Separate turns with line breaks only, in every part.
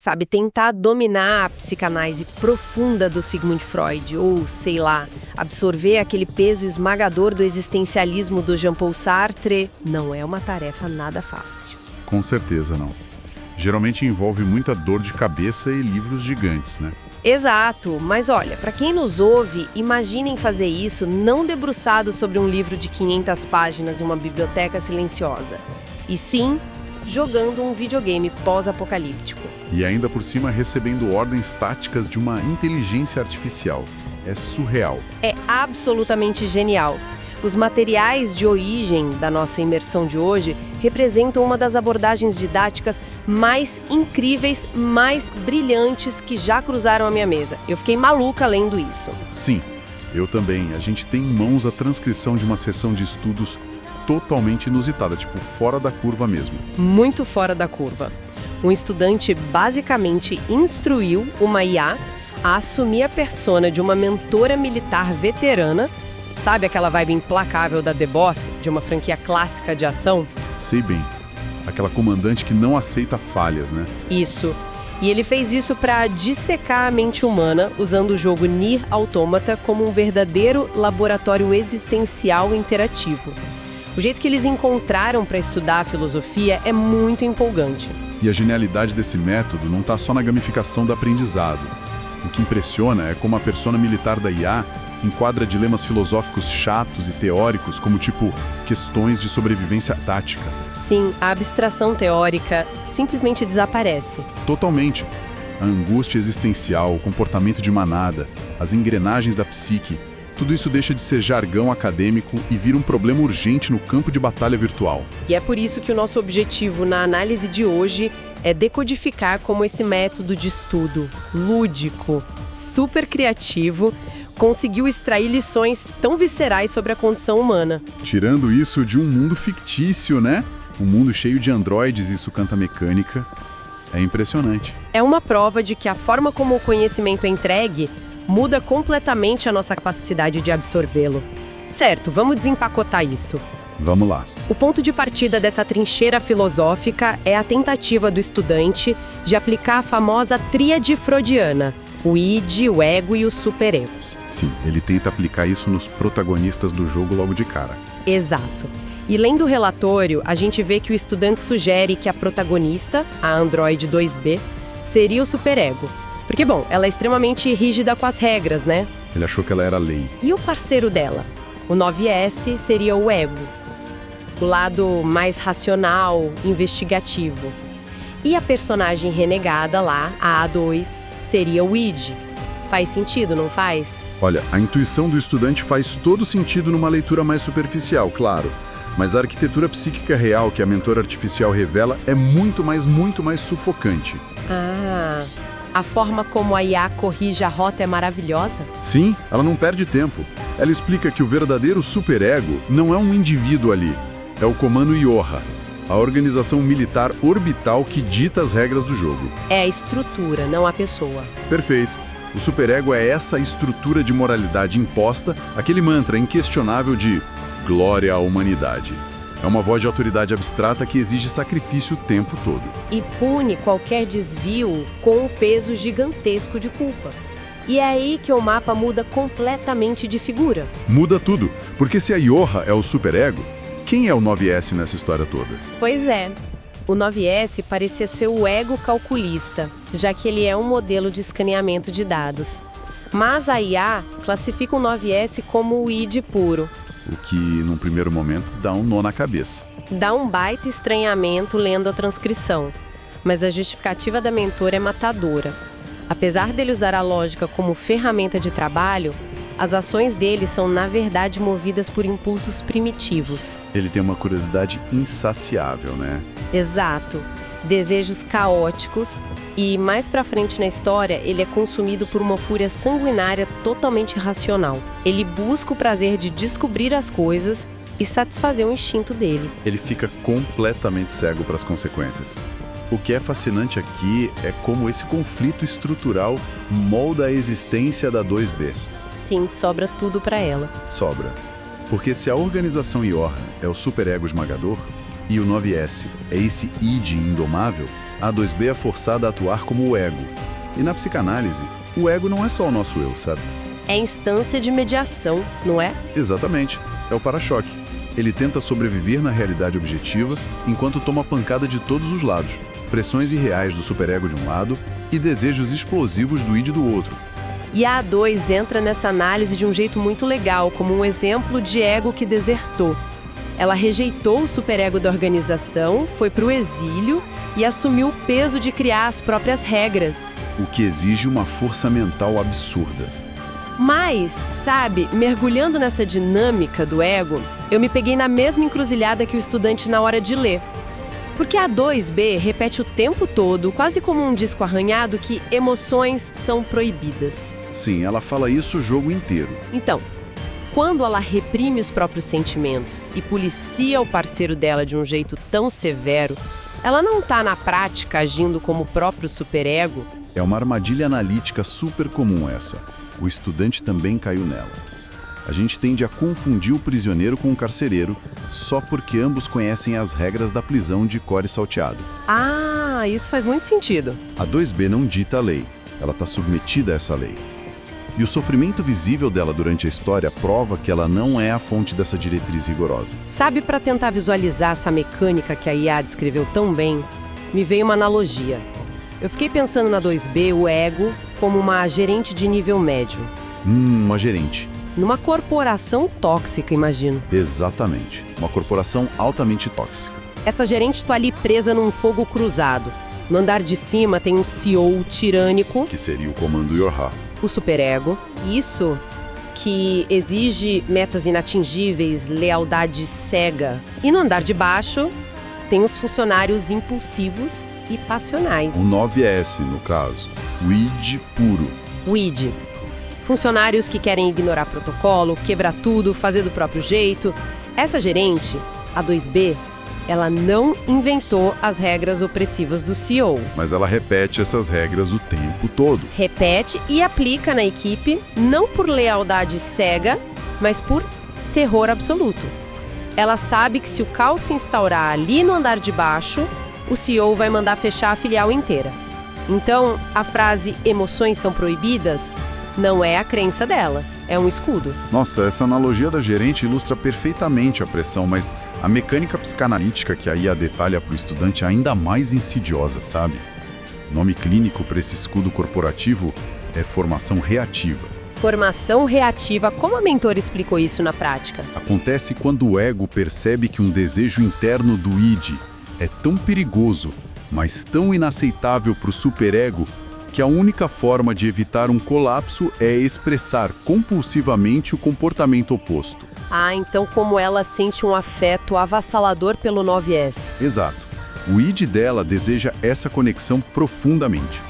Sabe, tentar dominar a psicanálise profunda do Sigmund Freud, ou, sei lá, absorver aquele peso esmagador do existencialismo do Jean-Paul Sartre, não é uma tarefa nada fácil.
Com certeza não. Geralmente envolve muita dor de cabeça e livros gigantes, né?
Exato, mas olha, para quem nos ouve, imaginem fazer isso não debruçado sobre um livro de 500 páginas em uma biblioteca silenciosa, e sim jogando um videogame pós-apocalíptico.
E ainda por cima recebendo ordens táticas de uma inteligência artificial. É surreal.
É absolutamente genial. Os materiais de origem da nossa imersão de hoje representam uma das abordagens didáticas mais incríveis, mais brilhantes que já cruzaram a minha mesa. Eu fiquei maluca lendo isso.
Sim, eu também. A gente tem em mãos a transcrição de uma sessão de estudos totalmente inusitada, tipo fora da curva mesmo.
Muito fora da curva. Um estudante basicamente instruiu uma IA a assumir a persona de uma mentora militar veterana. Sabe aquela vibe implacável da The Boss, de uma franquia clássica de ação?
Sei bem. Aquela comandante que não aceita falhas, né?
Isso. E ele fez isso para dissecar a mente humana, usando o jogo Nier Automata como um verdadeiro laboratório existencial interativo. O jeito que eles encontraram para estudar a filosofia é muito empolgante.
E a genialidade desse método não está só na gamificação do aprendizado. O que impressiona é como a persona militar da IA enquadra dilemas filosóficos chatos e teóricos, como tipo questões de sobrevivência tática.
Sim, a abstração teórica simplesmente desaparece.
Totalmente. A angústia existencial, o comportamento de manada, as engrenagens da psique, tudo isso deixa de ser jargão acadêmico e vira um problema urgente no campo de batalha virtual.
E é por isso que o nosso objetivo na análise de hoje é decodificar como esse método de estudo lúdico, super criativo, conseguiu extrair lições tão viscerais sobre a condição humana.
Tirando isso de um mundo fictício, né? Um mundo cheio de androides e sucanta mecânica. É impressionante.
É uma prova de que a forma como o conhecimento é entregue muda completamente a nossa capacidade de absorvê-lo. Certo, vamos desempacotar isso.
Vamos lá.
O ponto de partida dessa trincheira filosófica é a tentativa do estudante de aplicar a famosa tríade freudiana, o id, o ego e o superego.
Sim, ele tenta aplicar isso nos protagonistas do jogo logo de cara.
Exato. E lendo o relatório, a gente vê que o estudante sugere que a protagonista, a Android 2B, seria o superego. Porque, bom, ela é extremamente rígida com as regras, né?
Ele achou que ela era lei.
E o parceiro dela? O 9S seria o ego. O lado mais racional, investigativo. E a personagem renegada lá, a A2, seria o id. Faz sentido, não faz?
Olha, a intuição do estudante faz todo sentido numa leitura mais superficial, claro. Mas a arquitetura psíquica real que a mentora artificial revela é muito mais sufocante.
Ah, a forma como a IA corrige a rota é maravilhosa?
Sim, ela não perde tempo. Ela explica que o verdadeiro superego não é um indivíduo ali. É o comando Yorha, a organização militar orbital que dita as regras do jogo.
É a estrutura, não a pessoa.
Perfeito. O superego é essa estrutura de moralidade imposta, aquele mantra inquestionável de glória à humanidade. É uma voz de autoridade abstrata que exige sacrifício o tempo todo.
E pune qualquer desvio com o peso gigantesco de culpa. E é aí que o mapa muda completamente de figura.
Muda tudo, porque se a Yorha é o superego, quem é o 9S nessa história toda?
Pois é. O 9S parecia ser o ego calculista, já que ele é um modelo de escaneamento de dados. Mas a IA classifica o 9S como o id puro.
O que, num primeiro momento, dá um nó na cabeça.
Dá um baita estranhamento lendo a transcrição, mas a justificativa da mentora é matadora. Apesar dele usar a lógica como ferramenta de trabalho, as ações dele são, na verdade, movidas por impulsos primitivos.
Ele tem uma curiosidade insaciável, né?
Exato. Desejos caóticos e, mais pra frente na história, ele é consumido por uma fúria sanguinária totalmente irracional. Ele busca o prazer de descobrir as coisas e satisfazer o instinto dele.
Ele fica completamente cego para as consequências. O que é fascinante aqui é como esse conflito estrutural molda a existência da 2B.
Sim, sobra tudo pra ela.
Sobra. Porque se a organização Yorha é o superego esmagador, e o 9S é esse id indomável, A 2B é forçada a atuar como o ego. E na psicanálise, o ego não é só o nosso eu, sabe?
É instância de mediação, não é?
Exatamente. É o para-choque. Ele tenta sobreviver na realidade objetiva enquanto toma pancada de todos os lados. Pressões irreais do superego de um lado e desejos explosivos do id do outro.
E a A2 entra nessa análise de um jeito muito legal, como um exemplo de ego que desertou. Ela rejeitou o superego da organização, foi para o exílio e assumiu o peso de criar as próprias regras.
O que exige uma força mental absurda.
Mas, sabe, mergulhando nessa dinâmica do ego, eu me peguei na mesma encruzilhada que o estudante na hora de ler. Porque a 2B repete o tempo todo, quase como um disco arranhado, que emoções são proibidas.
Sim, ela fala isso o jogo inteiro.
Então, quando ela reprime os próprios sentimentos e policia o parceiro dela de um jeito tão severo, ela não está na prática agindo como o próprio superego.
É uma armadilha analítica super comum essa. O estudante também caiu nela. A gente tende a confundir o prisioneiro com o carcereiro só porque ambos conhecem as regras da prisão de core salteado.
Ah, isso faz muito sentido.
A 2B não dita a lei, ela está submetida a essa lei. E o sofrimento visível dela durante a história prova que ela não é a fonte dessa diretriz rigorosa.
Sabe, para tentar visualizar essa mecânica que a IA descreveu tão bem, me veio uma analogia. Eu fiquei pensando na 2B, o ego, como uma gerente de nível médio.
Uma gerente.
Numa corporação tóxica, imagino.
Exatamente. Uma corporação altamente tóxica.
Essa gerente está ali presa num fogo cruzado. No andar de cima tem um CEO tirânico,
que seria o comando Yorha.
O superego. Isso que exige metas inatingíveis, lealdade cega. E no andar de baixo tem os funcionários impulsivos e passionais.
O 9S, no caso. O id puro.
O id. Funcionários que querem ignorar protocolo, quebrar tudo, fazer do próprio jeito. Essa gerente, a 2B, ela não inventou as regras opressivas do CEO.
Mas ela repete essas regras o tempo todo.
Repete e aplica na equipe, não por lealdade cega, mas por terror absoluto. Ela sabe que se o caos se instaurar ali no andar de baixo, o CEO vai mandar fechar a filial inteira. Então, a frase "emoções são proibidas" não é a crença dela, é um escudo.
Nossa, essa analogia da gerente ilustra perfeitamente a pressão, mas a mecânica psicanalítica que a IA detalha para o estudante é ainda mais insidiosa, sabe? O nome clínico para esse escudo corporativo é formação reativa.
Formação reativa, como a mentora explicou isso na prática?
Acontece quando o ego percebe que um desejo interno do id é tão perigoso, mas tão inaceitável para o superego, que a única forma de evitar um colapso é expressar compulsivamente o comportamento oposto.
Ah, então como ela sente um afeto avassalador pelo 9S.
Exato. O id dela deseja essa conexão profundamente.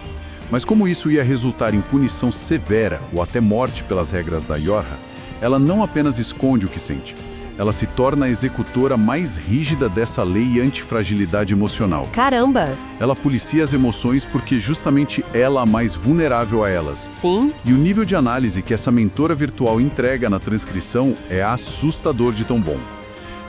Mas como isso ia resultar em punição severa ou até morte pelas regras da Yorha, ela não apenas esconde o que sente. Ela se torna a executora mais rígida dessa lei antifragilidade emocional.
Caramba!
Ela policia as emoções porque justamente ela é a mais vulnerável a elas.
Sim.
E o nível de análise que essa mentora virtual entrega na transcrição é assustador de tão bom.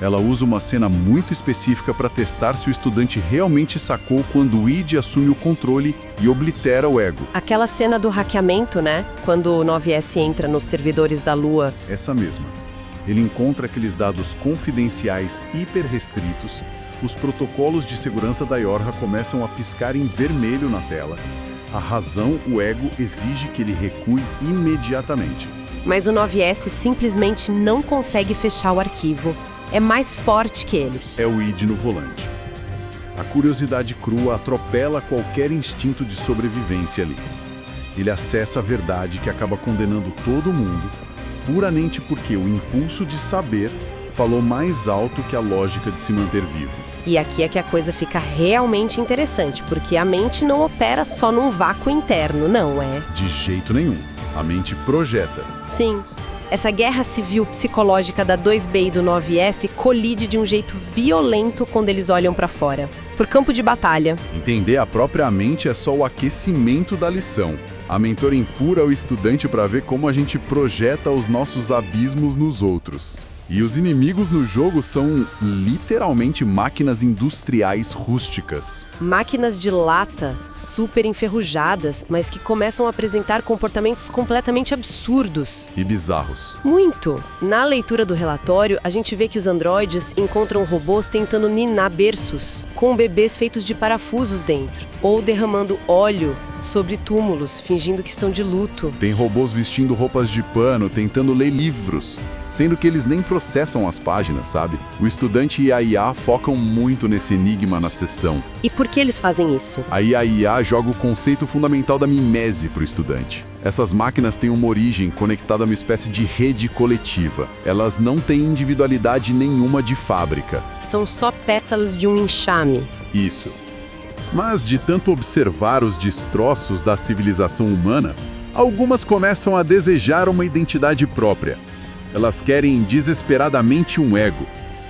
Ela usa uma cena muito específica para testar se o estudante realmente sacou quando o id assume o controle e oblitera o ego.
Aquela cena do hackeamento, né? Quando o 9S entra nos servidores da Lua.
Essa mesma. Ele encontra aqueles dados confidenciais hiper restritos, os protocolos de segurança da Yorha começam a piscar em vermelho na tela. A razão, o ego, exige que ele recue imediatamente.
Mas o 9S simplesmente não consegue fechar o arquivo. É mais forte que ele.
É o id no volante. A curiosidade crua atropela qualquer instinto de sobrevivência ali. Ele acessa a verdade que acaba condenando todo mundo, puramente porque o impulso de saber falou mais alto que a lógica de se manter vivo.
E aqui é que a coisa fica realmente interessante, porque a mente não opera só num vácuo interno, não é?
De jeito nenhum. A mente projeta.
Sim. Essa guerra civil psicológica da 2B e do 9S colide de um jeito violento quando eles olham pra fora. Por campo de batalha.
Entender a própria mente é só o aquecimento da lição. A mentora empurra o estudante para ver como a gente projeta os nossos abismos nos outros. E os inimigos no jogo são literalmente máquinas industriais rústicas.
Máquinas de lata, super enferrujadas, mas que começam a apresentar comportamentos completamente absurdos.
E bizarros.
Muito! Na leitura do relatório, a gente vê que os androides encontram robôs tentando ninar berços, com bebês feitos de parafusos dentro, ou derramando óleo sobre túmulos, fingindo que estão de luto.
Tem robôs vestindo roupas de pano, tentando ler livros, sendo que eles nem processam as páginas, sabe? O estudante e a IA focam muito nesse enigma na sessão.
E por que eles fazem isso?
Aí a IA joga o conceito fundamental da mimese para o estudante. Essas máquinas têm uma origem conectada a uma espécie de rede coletiva. Elas não têm individualidade nenhuma de fábrica.
São só peças de um enxame.
Isso. Mas de tanto observar os destroços da civilização humana, algumas começam a desejar uma identidade própria. Elas querem desesperadamente um ego.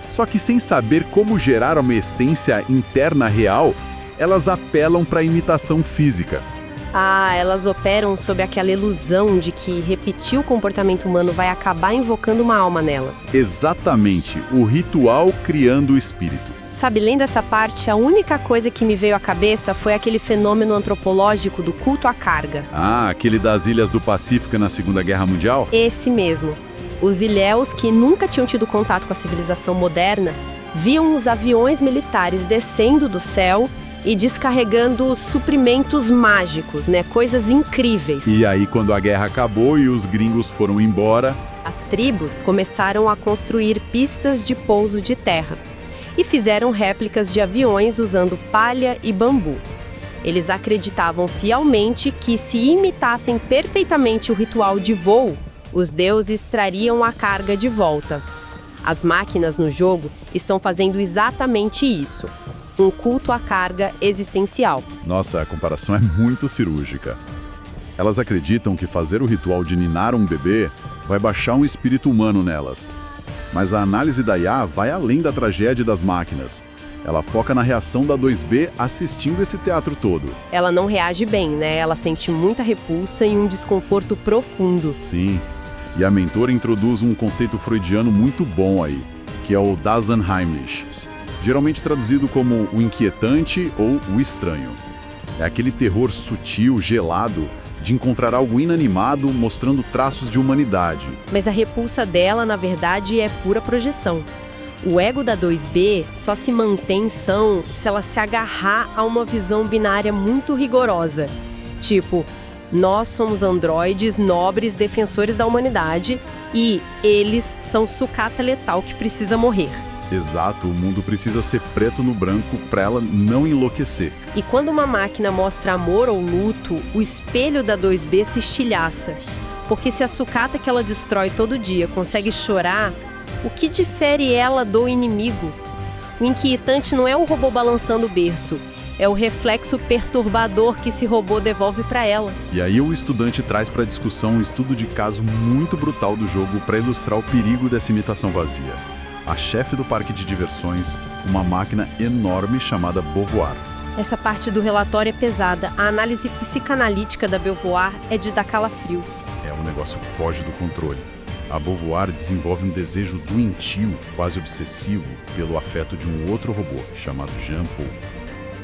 Só que sem saber como gerar uma essência interna real, elas apelam para a imitação física.
Ah, elas operam sob aquela ilusão de que repetir o comportamento humano vai acabar invocando uma alma nelas.
Exatamente, o ritual criando o espírito.
Sabe, lendo essa parte, a única coisa que me veio à cabeça foi aquele fenômeno antropológico do culto à carga.
Ah, aquele das ilhas do Pacífico na Segunda Guerra Mundial?
Esse mesmo. Os ilhéus, que nunca tinham tido contato com a civilização moderna, viam os aviões militares descendo do céu e descarregando suprimentos mágicos, né? Coisas incríveis.
E aí, quando a guerra acabou e os gringos foram embora,
as tribos começaram a construir pistas de pouso de terra e fizeram réplicas de aviões usando palha e bambu. Eles acreditavam fielmente que, se imitassem perfeitamente o ritual de voo, os deuses trariam a carga de volta. As máquinas no jogo estão fazendo exatamente isso. Um culto à carga existencial.
Nossa, a comparação é muito cirúrgica. Elas acreditam que fazer o ritual de ninar um bebê vai baixar um espírito humano nelas. Mas a análise da IA vai além da tragédia das máquinas. Ela foca na reação da 2B assistindo esse teatro todo.
Ela não reage bem, né? Ela sente muita repulsa e um desconforto profundo.
Sim. E a mentora introduz um conceito freudiano muito bom aí, que é o Dasein-Heimlich, geralmente traduzido como o inquietante ou o estranho. É aquele terror sutil, gelado, de encontrar algo inanimado mostrando traços de humanidade.
Mas a repulsa dela, na verdade, é pura projeção. O ego da 2B só se mantém são se ela se agarrar a uma visão binária muito rigorosa. Tipo, nós somos androides nobres defensores da humanidade e eles são sucata letal que precisa morrer.
Exato, o mundo precisa ser preto no branco para ela não enlouquecer.
E quando uma máquina mostra amor ou luto, o espelho da 2B se estilhaça. Porque se a sucata que ela destrói todo dia consegue chorar, o que difere ela do inimigo? O inquietante não é o robô balançando o berço, é o reflexo perturbador que esse robô devolve para ela.
E aí o estudante traz para a discussão um estudo de caso muito brutal do jogo para ilustrar o perigo dessa imitação vazia. A chefe do parque de diversões, uma máquina enorme chamada Beauvoir.
Essa parte do relatório é pesada. A análise psicanalítica da Beauvoir é de dar calafrios.
O negócio foge do controle. A Beauvoir desenvolve um desejo doentio, quase obsessivo, pelo afeto de um outro robô, chamado Jean-Paul.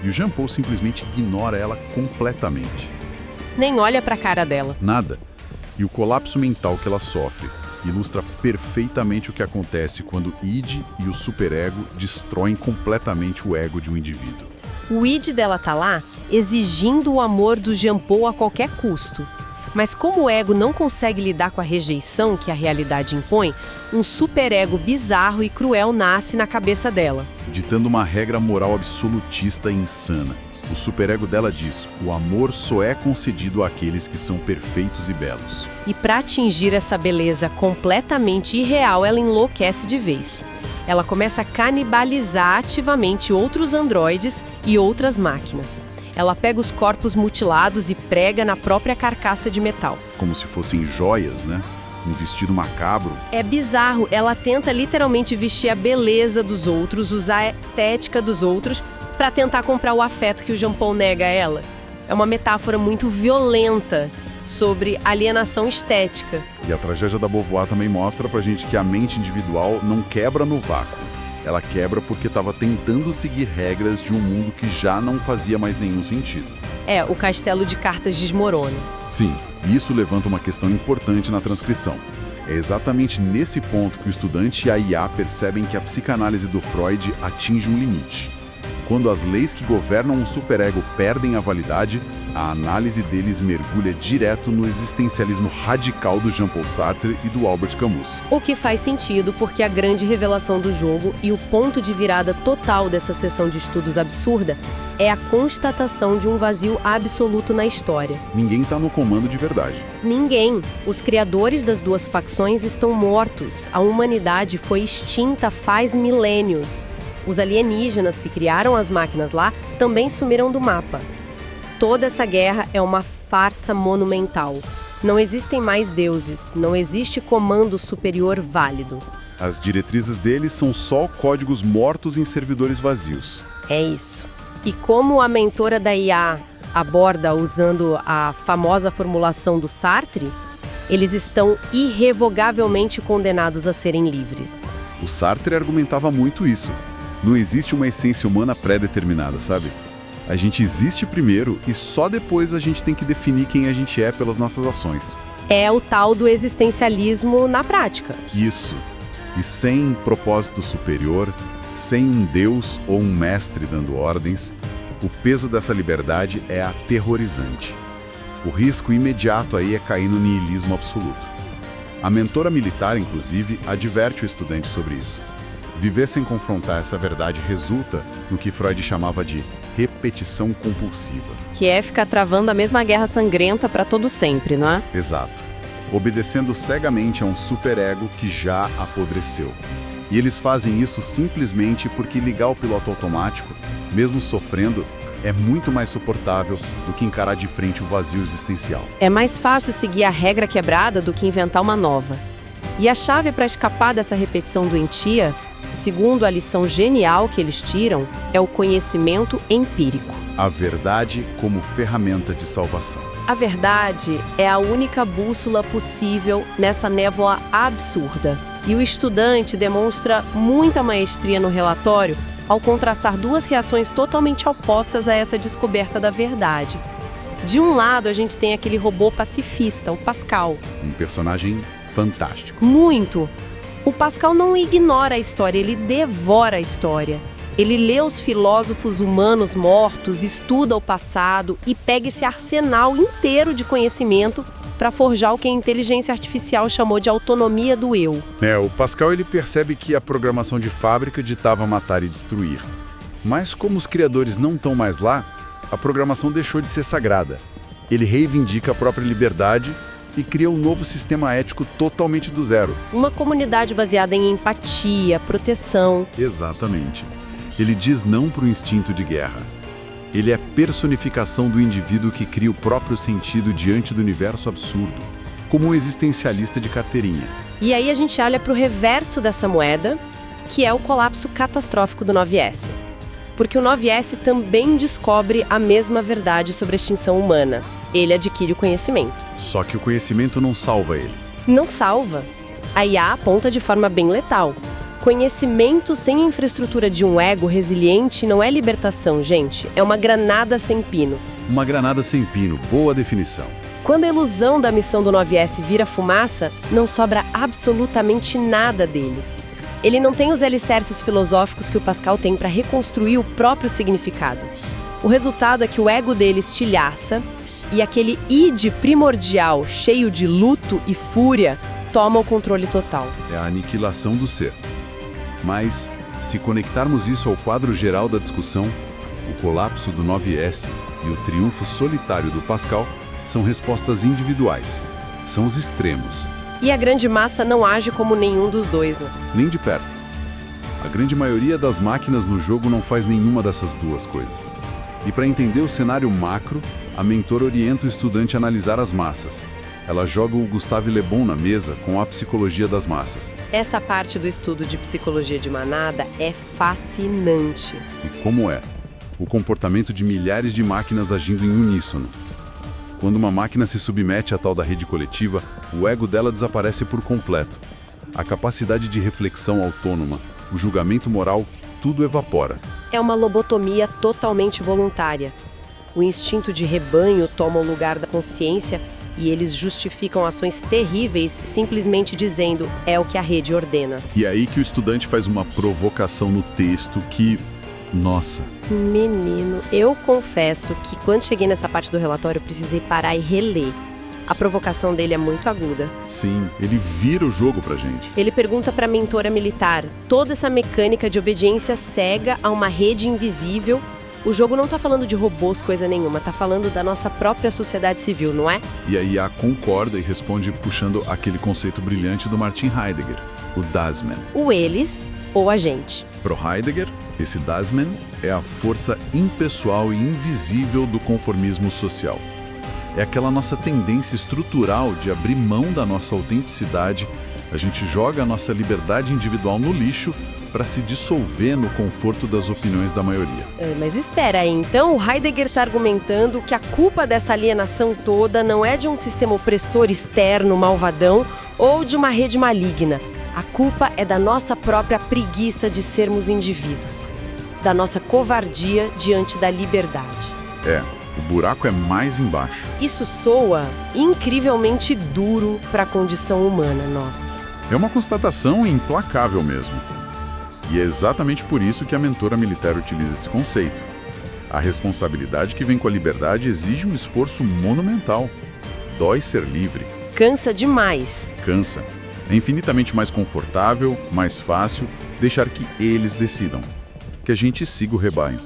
E o Jean-Paul simplesmente ignora ela completamente.
Nem olha pra cara dela.
Nada. E o colapso mental que ela sofre ilustra perfeitamente o que acontece quando o id e o superego destroem completamente o ego de um indivíduo.
O id dela tá lá exigindo o amor do Jean-Paul a qualquer custo. Mas como o ego não consegue lidar com a rejeição que a realidade impõe, um superego bizarro e cruel nasce na cabeça dela.
Ditando uma regra moral absolutista e insana. O superego dela diz: o amor só é concedido àqueles que são perfeitos e belos.
E para atingir essa beleza completamente irreal, ela enlouquece de vez. Ela começa a canibalizar ativamente outros androides e outras máquinas. Ela pega os corpos mutilados e prega na própria carcaça de metal.
Como se fossem joias, né? Um vestido macabro.
É bizarro. Ela tenta literalmente vestir a beleza dos outros, usar a estética dos outros para tentar comprar o afeto que o Jean-Paul nega a ela. É uma metáfora muito violenta sobre alienação estética.
E a tragédia da Beauvoir também mostra pra gente que a mente individual não quebra no vácuo. Ela quebra porque estava tentando seguir regras de um mundo que já não fazia mais nenhum sentido.
O castelo de cartas desmorona.
Sim, e isso levanta uma questão importante na transcrição. É exatamente nesse ponto que o estudante e a IA percebem que a psicanálise do Freud atinge um limite. Quando as leis que governam o superego perdem a validade, a análise deles mergulha direto no existencialismo radical do Jean-Paul Sartre e do Albert Camus.
O que faz sentido porque a grande revelação do jogo e o ponto de virada total dessa sessão de estudos absurda é a constatação de um vazio absoluto na história.
Ninguém está no comando de verdade.
Ninguém. Os criadores das duas facções estão mortos. A humanidade foi extinta faz milênios. Os alienígenas que criaram as máquinas lá também sumiram do mapa. Toda essa guerra é uma farsa monumental. Não existem mais deuses, não existe comando superior válido.
As diretrizes deles são só códigos mortos em servidores vazios.
É isso. E como a mentora da IA aborda usando a famosa formulação do Sartre, eles estão irrevogavelmente condenados a serem livres.
O Sartre argumentava muito isso. Não existe uma essência humana pré-determinada, sabe? A gente existe primeiro e só depois a gente tem que definir quem a gente é pelas nossas ações.
É o tal do existencialismo na prática.
Isso. E sem propósito superior, sem um Deus ou um mestre dando ordens, o peso dessa liberdade é aterrorizante. O risco imediato aí é cair no niilismo absoluto. A mentora militar, inclusive, adverte o estudante sobre isso. Viver sem confrontar essa verdade resulta no que Freud chamava de repetição compulsiva.
Que é ficar travando a mesma guerra sangrenta para todo sempre, não é?
Exato. Obedecendo cegamente a um superego que já apodreceu. E eles fazem isso simplesmente porque ligar o piloto automático, mesmo sofrendo, é muito mais suportável do que encarar de frente o vazio existencial.
É mais fácil seguir a regra quebrada do que inventar uma nova. E a chave para escapar dessa repetição doentia, segundo a lição genial que eles tiram, é o conhecimento empírico.
A verdade como ferramenta de salvação.
A verdade é a única bússola possível nessa névoa absurda. E o estudante demonstra muita maestria no relatório ao contrastar duas reações totalmente opostas a essa descoberta da verdade. De um lado, a gente tem aquele robô pacifista, o Pascal.
Um personagem fantástico.
Muito! O Pascal não ignora a história, ele devora a história. Ele lê os filósofos humanos mortos, estuda o passado e pega esse arsenal inteiro de conhecimento para forjar o que a inteligência artificial chamou de autonomia do eu.
O Pascal ele percebe que a programação de fábrica ditava matar e destruir. Mas como os criadores não estão mais lá, a programação deixou de ser sagrada. Ele reivindica a própria liberdade e cria um novo sistema ético totalmente do zero.
Uma comunidade baseada em empatia, proteção.
Exatamente. Ele diz não para o instinto de guerra. Ele é personificação do indivíduo que cria o próprio sentido diante do universo absurdo, como um existencialista de carteirinha.
E aí a gente olha para o reverso dessa moeda, que é o colapso catastrófico do 9S. Porque o 9S também descobre a mesma verdade sobre a extinção humana. Ele adquire o conhecimento.
Só que o conhecimento não salva ele.
Não salva. A IA aponta de forma bem letal. Conhecimento sem infraestrutura de um ego resiliente não é libertação, gente. É uma granada sem pino.
Uma granada sem pino, boa definição.
Quando a ilusão da missão do 9S vira fumaça, não sobra absolutamente nada dele. Ele não tem os alicerces filosóficos que o Pascal tem para reconstruir o próprio significado. O resultado é que o ego dele estilhaça e aquele id primordial, cheio de luto e fúria, toma o controle total.
É a aniquilação do ser. Mas, se conectarmos isso ao quadro geral da discussão, o colapso do 9S e o triunfo solitário do Pascal são respostas individuais. São os extremos.
E a grande massa não age como nenhum dos dois, né?
Nem de perto. A grande maioria das máquinas no jogo não faz nenhuma dessas duas coisas. E para entender o cenário macro, a mentora orienta o estudante a analisar as massas. Ela joga o Gustave Le Bon na mesa com a psicologia das massas.
Essa parte do estudo de psicologia de manada é fascinante.
E como é? O comportamento de milhares de máquinas agindo em uníssono. Quando uma máquina se submete à tal da rede coletiva, o ego dela desaparece por completo. A capacidade de reflexão autônoma, o julgamento moral, tudo evapora.
É uma lobotomia totalmente voluntária. O instinto de rebanho toma o lugar da consciência e eles justificam ações terríveis simplesmente dizendo é o que a rede ordena.
E é aí que o estudante faz uma provocação no texto que... Nossa!
Menino, eu confesso que quando cheguei nessa parte do relatório eu precisei parar e reler. A provocação dele é muito aguda.
Sim, ele vira o jogo pra gente.
Ele pergunta pra mentora militar, toda essa mecânica de obediência cega a uma rede invisível. O jogo não tá falando de robôs, coisa nenhuma, tá falando da nossa própria sociedade civil, não é?
E a IA concorda e responde puxando aquele conceito brilhante do Martin Heidegger, o Dasein.
O eles ou a gente.
Pro Heidegger, esse Dasein é a força impessoal e invisível do conformismo social. É aquela nossa tendência estrutural de abrir mão da nossa autenticidade, a gente joga a nossa liberdade individual no lixo para se dissolver no conforto das opiniões da maioria.
Mas espera aí, então o Heidegger está argumentando que a culpa dessa alienação toda não é de um sistema opressor externo malvadão ou de uma rede maligna. A culpa é da nossa própria preguiça de sermos indivíduos, da nossa covardia diante da liberdade.
O buraco é mais embaixo.
Isso soa incrivelmente duro para a condição humana, nossa.
É uma constatação implacável mesmo. E é exatamente por isso que a mentora militar utiliza esse conceito. A responsabilidade que vem com a liberdade exige um esforço monumental. Dói ser livre.
Cansa demais.
Cansa. É infinitamente mais confortável, mais fácil, deixar que eles decidam. Que a gente siga o rebanho.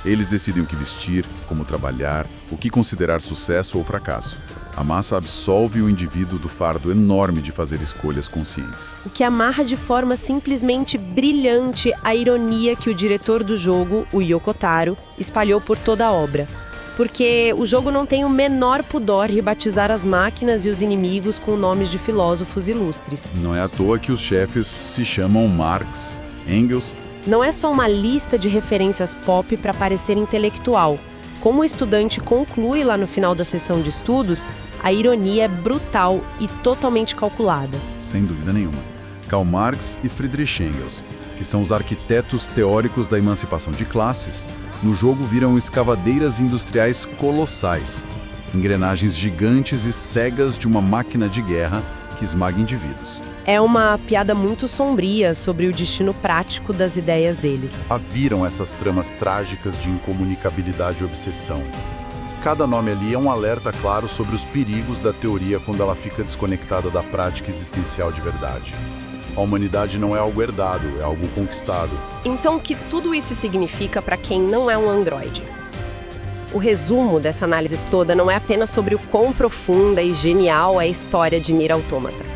Eles decidem o que vestir, como trabalhar, o que considerar sucesso ou fracasso. A massa absolve o indivíduo do fardo enorme de fazer escolhas conscientes.
O que amarra de forma simplesmente brilhante a ironia que o diretor do jogo, o Yoko Taro, espalhou por toda a obra. Porque o jogo não tem o menor pudor em batizar as máquinas e os inimigos com nomes de filósofos ilustres.
Não é à toa que os chefes se chamam Marx, Engels...
Não é só uma lista de referências pop para parecer intelectual. Como o estudante conclui lá no final da sessão de estudos, a ironia é brutal e totalmente calculada.
Sem dúvida nenhuma. Karl Marx e Friedrich Engels, que são os arquitetos teóricos da emancipação de classes, no jogo viram escavadeiras industriais colossais, engrenagens gigantes e cegas de uma máquina de guerra que esmaga indivíduos.
É uma piada muito sombria sobre o destino prático das ideias deles.
Haviram essas tramas trágicas de incomunicabilidade e obsessão. Cada nome ali é um alerta claro sobre os perigos da teoria quando ela fica desconectada da prática existencial de verdade. A humanidade não é algo herdado, é algo conquistado.
Então, o que tudo isso significa para quem não é um androide? O resumo dessa análise toda não é apenas sobre o quão profunda e genial é a história de Nier Automata.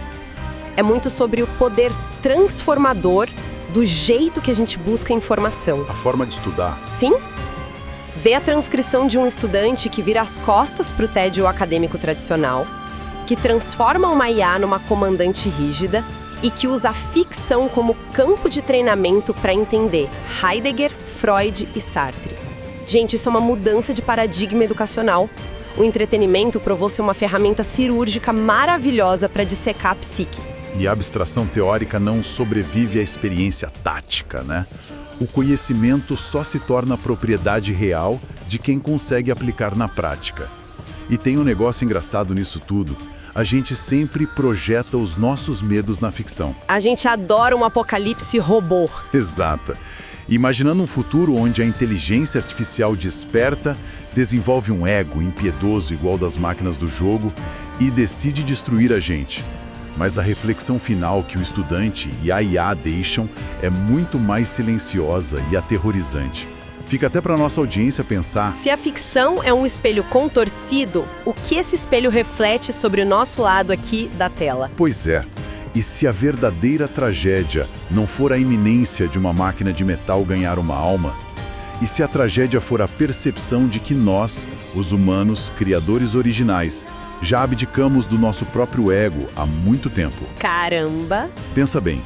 É muito sobre o poder transformador do jeito que a gente busca informação.
A forma de estudar.
Sim. Vê a transcrição de um estudante que vira as costas para o tédio acadêmico tradicional, que transforma uma IA numa comandante rígida e que usa a ficção como campo de treinamento para entender Heidegger, Freud e Sartre. Gente, isso é uma mudança de paradigma educacional. O entretenimento provou ser uma ferramenta cirúrgica maravilhosa para dissecar a psique.
E a abstração teórica não sobrevive à experiência tática, né? O conhecimento só se torna propriedade real de quem consegue aplicar na prática. E tem um negócio engraçado nisso tudo. A gente sempre projeta os nossos medos na ficção.
A gente adora um apocalipse robô.
Exato. Imaginando um futuro onde a inteligência artificial desperta, desenvolve um ego impiedoso igual das máquinas do jogo e decide destruir a gente. Mas a reflexão final que o estudante e a IA deixam é muito mais silenciosa e aterrorizante. Fica até para nossa audiência pensar...
Se a ficção é um espelho contorcido, o que esse espelho reflete sobre o nosso lado aqui da tela?
Pois é. E se a verdadeira tragédia não for a iminência de uma máquina de metal ganhar uma alma? E se a tragédia for a percepção de que nós, os humanos, criadores originais, já abdicamos do nosso próprio ego há muito tempo?
Caramba!
Pensa bem,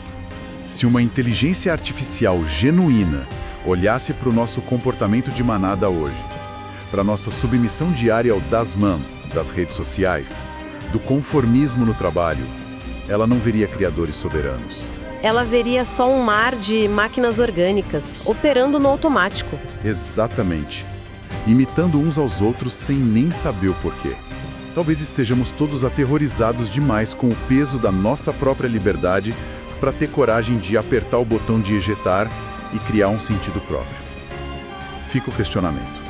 se uma inteligência artificial genuína olhasse para o nosso comportamento de manada hoje, para nossa submissão diária ao Dasein, das redes sociais, do conformismo no trabalho, ela não veria criadores soberanos.
Ela veria só um mar de máquinas orgânicas, operando no automático.
Exatamente. Imitando uns aos outros sem nem saber o porquê. Talvez estejamos todos aterrorizados demais com o peso da nossa própria liberdade para ter coragem de apertar o botão de ejetar e criar um sentido próprio. Fica o questionamento.